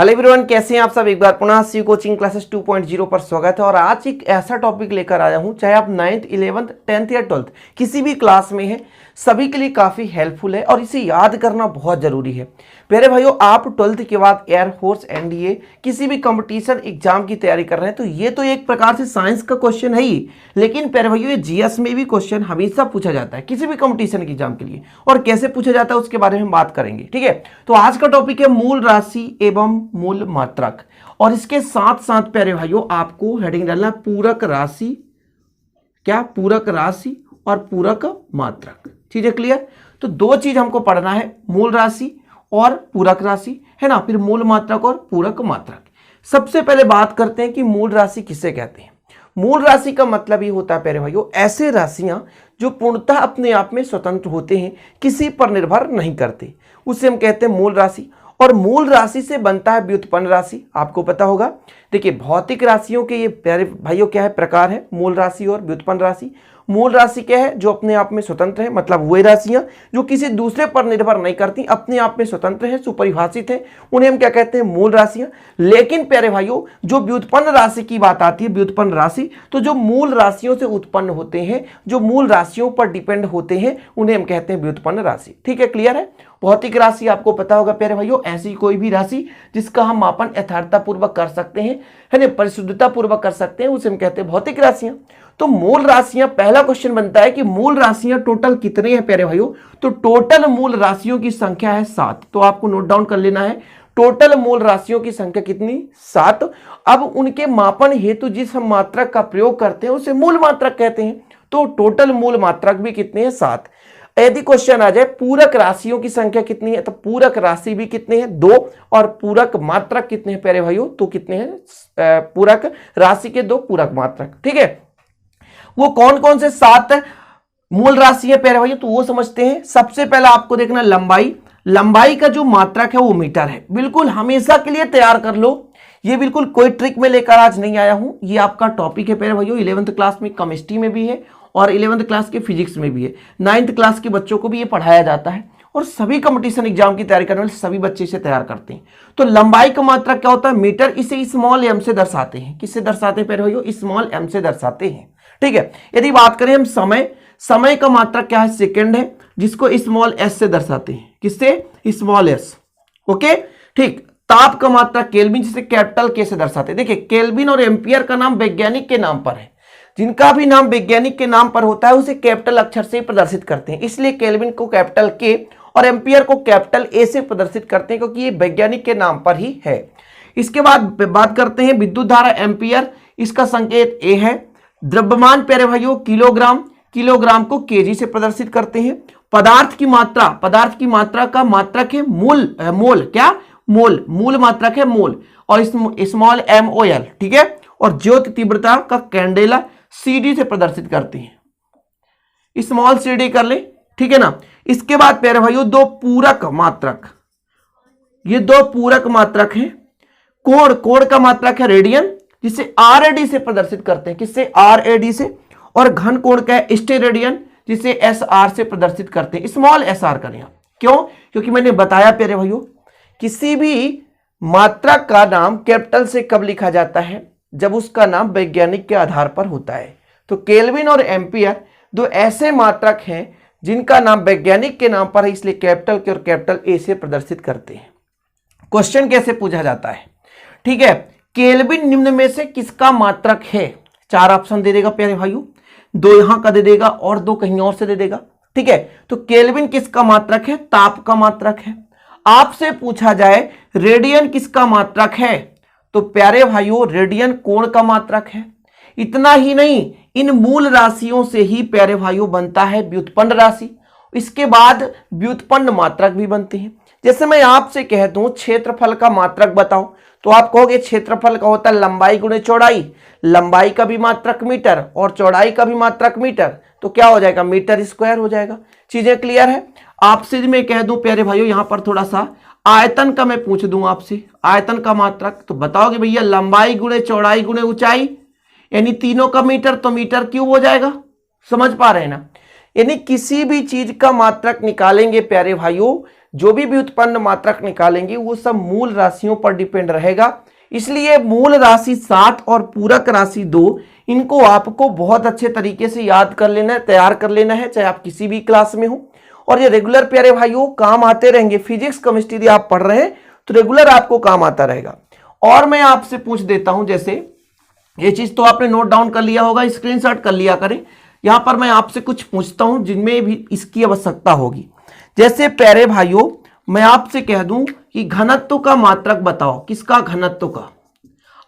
Hello everyone, कैसे हैं आप सब। एक बार पुनः सी कोचिंग क्लासेस 2.0 पर स्वागत है। और आज एक ऐसा टॉपिक लेकर आया हूं, चाहे आप 9th 11th 10th या 12th किसी भी क्लास में हैं, सभी के लिए काफ़ी हेल्पफुल है और इसे याद करना बहुत ज़रूरी है। प्यारे भाइयों, आप 12th के बाद एयरफोर्स, एनडीए किसी भी कंपटीशन एग्जाम की तैयारी कर रहे हैं तो ये तो एक प्रकार से साइंस का क्वेश्चन है ही, लेकिन प्यारे भाइयों ये जीएस में भी क्वेश्चन हमेशा पूछा जाता है किसी भी कंपटीशन के एग्जाम के लिए। और कैसे पूछा जाता है उसके बारे में बात करेंगे, ठीक है। तो आज का टॉपिक है मूल राशि एवं मूल मात्रक, और इसके साथ साथ प्यारे भाइयों आपको हेडिंग डालना है पूरक राशि, क्या पूरक राशि और पूरक मात्रक। चीजें क्लियर। तो दो चीज हमको पढ़ना है, मूल राशि और पूरक राशि, है ना, फिर मूल मात्रक और पूरक मात्रक। सबसे पहले बात करते हैं कि मूल राशि किसे कहते हैं। मूल राशि का मतलब ये होता है प्यारे भाइयों ऐसे राशियां जो पूर्णतः अपने आप में स्वतंत्र होते हैं, किसी पर निर्भर नहीं करते, उसे हम कहते हैं मूल राशि। और मूल राशि से बनता है व्युत्पन्न राशि, आपको पता होगा। देखिए भौतिक राशियों के ये प्यारे भाइयों क्या है, प्रकार है, मूल राशि और व्युत्पन्न राशि। मूल राशि क्या है, जो अपने आप में स्वतंत्र है, मतलब वे राशियां जो किसी दूसरे पर निर्भर नहीं करती, अपने आप में स्वतंत्र है, सुपरिभाषित है, उन्हें हम क्या कहते हैं, मूल राशियां। लेकिन प्यारे भाइयों जो व्युत्पन्न राशि की बात आती है, व्युत्पन्न राशि, तो जो मूल राशियों से उत्पन्न होते हैं, जो मूल राशियों पर डिपेंड होते हैं, उन्हें हम कहते हैं व्युत्पन्न राशि। ठीक है, क्लियर है। भौतिक राशि आपको पता होगा प्यारे भाइयों, ऐसी कोई भी राशि जिसका हम मापन यथार्थता पूर्वक कर सकते हैं, है ना, परिशुद्धता पूर्वक कर सकते हैं, उसे हम कहते हैं भौतिक राशियां। तो मूल राशियां, पहला क्वेश्चन बनता है कि मूल राशियां टोटल कितने हैं प्यारे भाइयों। तो टोटल मूल राशियों की संख्या है 7। तो आपको नोट डाउन कर लेना है, टोटल मूल राशियों की संख्या कितनी, 7। अब उनके मापन हेतु जिस हम मात्रक का प्रयोग करते हैं उसे मूल मात्रक कहते हैं। तो टोटल मूल मात्रक भी कितने हैं, 7। यदि क्वेश्चन आ जाए पूरक राशियों की संख्या कितनी है, तो पूरक राशि भी कितने हैं, 2। और पूरक मात्रक कितने हैं प्यारे भाइयों, तो कितने हैं, पूरक राशि के 2 पूरक मात्रक। ठीक है, वो कौन कौन से 7 मूल राशि है प्यारे भाइयों, तो वो समझते हैं। सबसे पहला आपको देखना लंबाई। लंबाई का जो मात्रक है वो मीटर है, बिल्कुल हमेशा के लिए तैयार कर लो। ये बिल्कुल कोई ट्रिक में लेकर आज नहीं आया हूं, ये आपका टॉपिक है प्यारे भाइयों। 11th क्लास में केमिस्ट्री में भी है और 11th क्लास के फिजिक्स में भी है। 9th क्लास के बच्चों को भी ये पढ़ाया जाता है और सभी कंपटीशन एग्जाम की तैयारी करने वाले सभी बच्चे इसे तैयार करते हैं। तो लंबाई का मात्रक क्या होता है, मीटर। इसे स्मॉल एम से दर्शाते हैं। किससे दर्शाते हैं प्यारे भाइयों, स्मॉल एम से दर्शाते हैं। ठीक है, यदि बात करें हम समय, समय का मात्रक क्या है, सेकंड है, जिसको स्मॉल एस से दर्शाते हैं। किससे, स्मॉल एस। ओके, ठीक। ताप का मात्रक केल्विन, जिसे कैपिटल के से दर्शाते हैं। देखिए केल्विन और एम्पियर का नाम वैज्ञानिक के नाम पर है, जिनका भी नाम वैज्ञानिक के नाम पर होता है उसे कैपिटल अक्षर से प्रदर्शित करते हैं, इसलिए केल्विन को कैपिटल के और एम्पियर को कैपिटल ए से प्रदर्शित करते हैं, क्योंकि ये वैज्ञानिक के नाम पर ही है। इसके बाद बात करते हैं विद्युत धारा एम्पियर, इसका संकेत ए है। द्रव्यमान प्यारे भाइयों किलोग्राम, किलोग्राम को केजी से प्रदर्शित करते हैं। पदार्थ की मात्रा, पदार्थ की मात्रा का मात्रक है मूल, मोल, क्या, मोल, मूल मात्रक है मोल, और स्मॉल MOL। ठीक है, और ज्योति तीव्रता का कैंडेला CD से प्रदर्शित करते हैं, स्मॉल CD कर ले। ठीक है ना। इसके बाद प्यारे भाइयों दो पूरक मात्रक, ये 2 पूरक मात्रक हैं। कोण, कोण का मात्रक है रेडियन, जिसे RAD से प्रदर्शित करते हैं। किससे, RAD से। और घन कोण का है स्टेरेडियन, जिसे SR से प्रदर्शित करते हैं, स्मॉल SR करें आप। क्यों, क्योंकि मैंने बताया प्यारे भाइयों किसी भी मात्रक का नाम कैपिटल से कब लिखा जाता है, जब उसका नाम वैज्ञानिक के आधार पर होता है। तो केल्विन और एम्पियर 2 ऐसे मात्रक हैं जिनका नाम वैज्ञानिक के नाम पर है, इसलिए कैपिटल के और कैपिटल ए से प्रदर्शित करते हैं। क्वेश्चन कैसे पूछा जाता है, ठीक है। केल्विन निम्न में से किसका मात्रक है, 4 ऑप्शन दे देगा प्यारे भाइयों, 2 यहां का दे देगा और 2 कहीं और से दे देगा। ठीक है, तो केल्विन किसका मात्रक है, ताप का मात्रक है। आपसे पूछा जाए रेडियन किसका मात्रक है, तो प्यारे भाइयों रेडियन कोण का मात्रक है। इतना ही नहीं, इन मूल राशियों से ही प्यारे भाइयों बनता है व्युत्पन्न राशि, इसके बाद व्युत्पन्न मात्रक भी बनते हैं। जैसे मैं आपसे कह दूं क्षेत्रफल का मात्रक बताओ, तो आप कहोगे क्षेत्रफल का होता है लंबाई गुणे चौड़ाई, लंबाई का भी मात्रक मीटर और चौड़ाई का भी मात्रक मीटर, तो क्या हो जाएगा, मीटर स्क्वायर हो जाएगा। चीजें क्लियर है। आपसे मैं कह दूं प्यारे भाइयों यहां पर थोड़ा सा आयतन का मैं पूछ दूं आपसे, आयतन का मात्रक, तो बताओगे भैया लंबाई गुणे चौड़ाई गुणे ऊंचाई, यानी तीनों का मीटर, तो मीटर क्यूब हो जाएगा। समझ पा रहे हैं ना। यानी किसी भी चीज का मात्रक निकालेंगे प्यारे भाइयों, जो भी व्युत्पन्न मात्रक निकालेंगे वो सब मूल राशियों पर डिपेंड रहेगा। इसलिए मूल राशि 7 और पूरक राशि 2, इनको आपको बहुत अच्छे तरीके से याद कर लेना है, तैयार कर लेना है, चाहे आप किसी भी क्लास में हो। और ये रेगुलर प्यारे भाइयों काम आते रहेंगे। फिजिक्स केमिस्ट्री आप पढ़ रहे हैं तो रेगुलर आपको काम आता रहेगा। और मैं आपसे पूछ देता हूं, जैसे ये चीज तो आपने नोट डाउन कर लिया होगा, स्क्रीनशॉट कर लिया करें। यहां पर मैं आपसे कुछ पूछता हूं जिनमें भी इसकी आवश्यकता होगी। जैसे प्यारे भाइयों मैं आपसे कह दूं कि घनत्व का मात्रक बताओ, किसका? घनत्व का।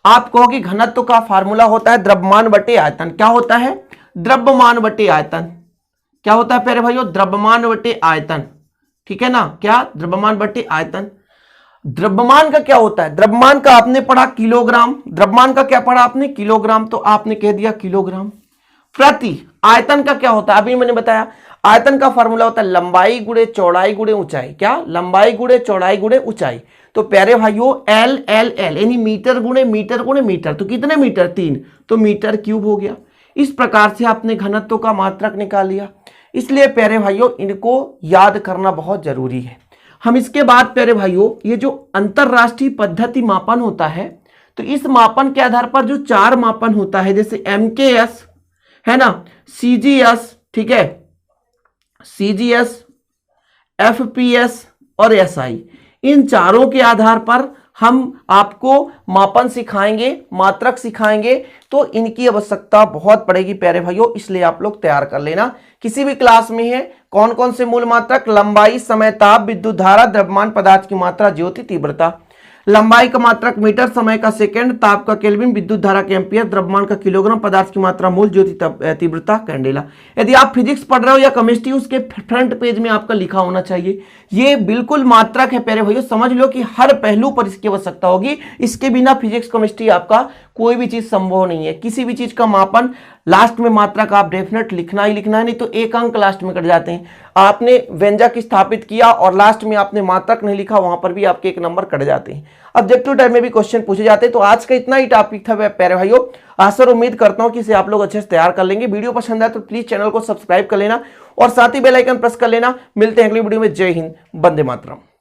आप कहो कि घनत्व का फार्मूला होता है द्रव्यमान बटे आयतन। क्या होता है? द्रव्यमान बटे आयतन। क्या होता है प्यारे भाइयों? द्रव्यमान बटे आयतन। ठीक है ना? क्या? द्रव्यमान बटे आयतन। द्रव्यमान का क्या होता है? द्रव्यमान का आपने पढ़ा किलोग्राम। द्रव्यमान का क्या पढ़ा आपने? किलोग्राम। तो आपने कह दिया किलोग्राम प्रति। आयतन का क्या होता है? अभी मैंने बताया आयतन का फार्मूला होता है लंबाई गुणे चौड़ाई गुणे ऊंचाई। क्या? लंबाई गुणे चौड़ाई गुणे ऊंचाई। तो प्यारे भाइयों एल एल एल यानी मीटर गुणे मीटर गुणे मीटर। तो कितने मीटर? 3। तो मीटर क्यूब हो गया। इस प्रकार से आपने घनत्व का मात्रक निकाल लिया। इसलिए प्यारे भाइयों इनको याद करना बहुत जरूरी है। हम इसके बाद प्यारे भाइयों ये जो अंतरराष्ट्रीय पद्धति मापन होता है, तो इस मापन के आधार पर जो 4 मापन होता है, जैसे MKS है ना, CGS, ठीक है, CGS, FPS और SI, इन चारों के आधार पर हम आपको मापन सिखाएंगे, मात्रक सिखाएंगे। तो इनकी आवश्यकता बहुत पड़ेगी प्यारे भाइयों, इसलिए आप लोग तैयार कर लेना। किसी भी क्लास में है कौन कौन से मूल मात्रक? लंबाई, समय, ताप, विद्युत धारा, द्रव्यमान पदार्थ की मात्रा, ज्योति तीव्रता। लंबाई का मात्रक मीटर, समय का सेकंड, ताप का केल्विन, विद्युत धारा के एम्पियर, द्रव्यमान का किलोग्राम, पदार्थ की मात्रा मोल, ज्योति तीव्रता कैंडेला। यदि आप फिजिक्स पढ़ रहे हो या केमिस्ट्री, उसके फ्रंट पेज में आपका लिखा होना चाहिए। ये बिल्कुल मात्रक है प्यारे भैया, समझ लो कि हर पहलू पर इसकी आवश्यकता होगी। इसके बिना फिजिक्स केमिस्ट्री आपका कोई भी चीज संभव नहीं है। किसी भी चीज का मापन लास्ट में मात्रक आप डेफिनेट लिखना ही लिखना है, नहीं तो एक अंक लास्ट में कट जाते हैं। आपने व्यंजक स्थापित किया और लास्ट में आपने मात्रक नहीं लिखा, वहां पर भी आपके 1 नंबर कट जाते हैं। ऑब्जेक्टिव टाइप में भी क्वेश्चन पूछे जाते हैं। तो आज का इतना ही टॉपिक था प्यारे भाइयों। आशा और उम्मीद करता हूं कि इसे आप लोग अच्छे से तैयार कर लेंगे। वीडियो पसंद आए तो प्लीज चैनल को सब्सक्राइब कर लेना और साथ ही बेल आइकन प्रेस कर लेना। मिलते हैं अगली वीडियो में। जय हिंद, वंदे मातरम।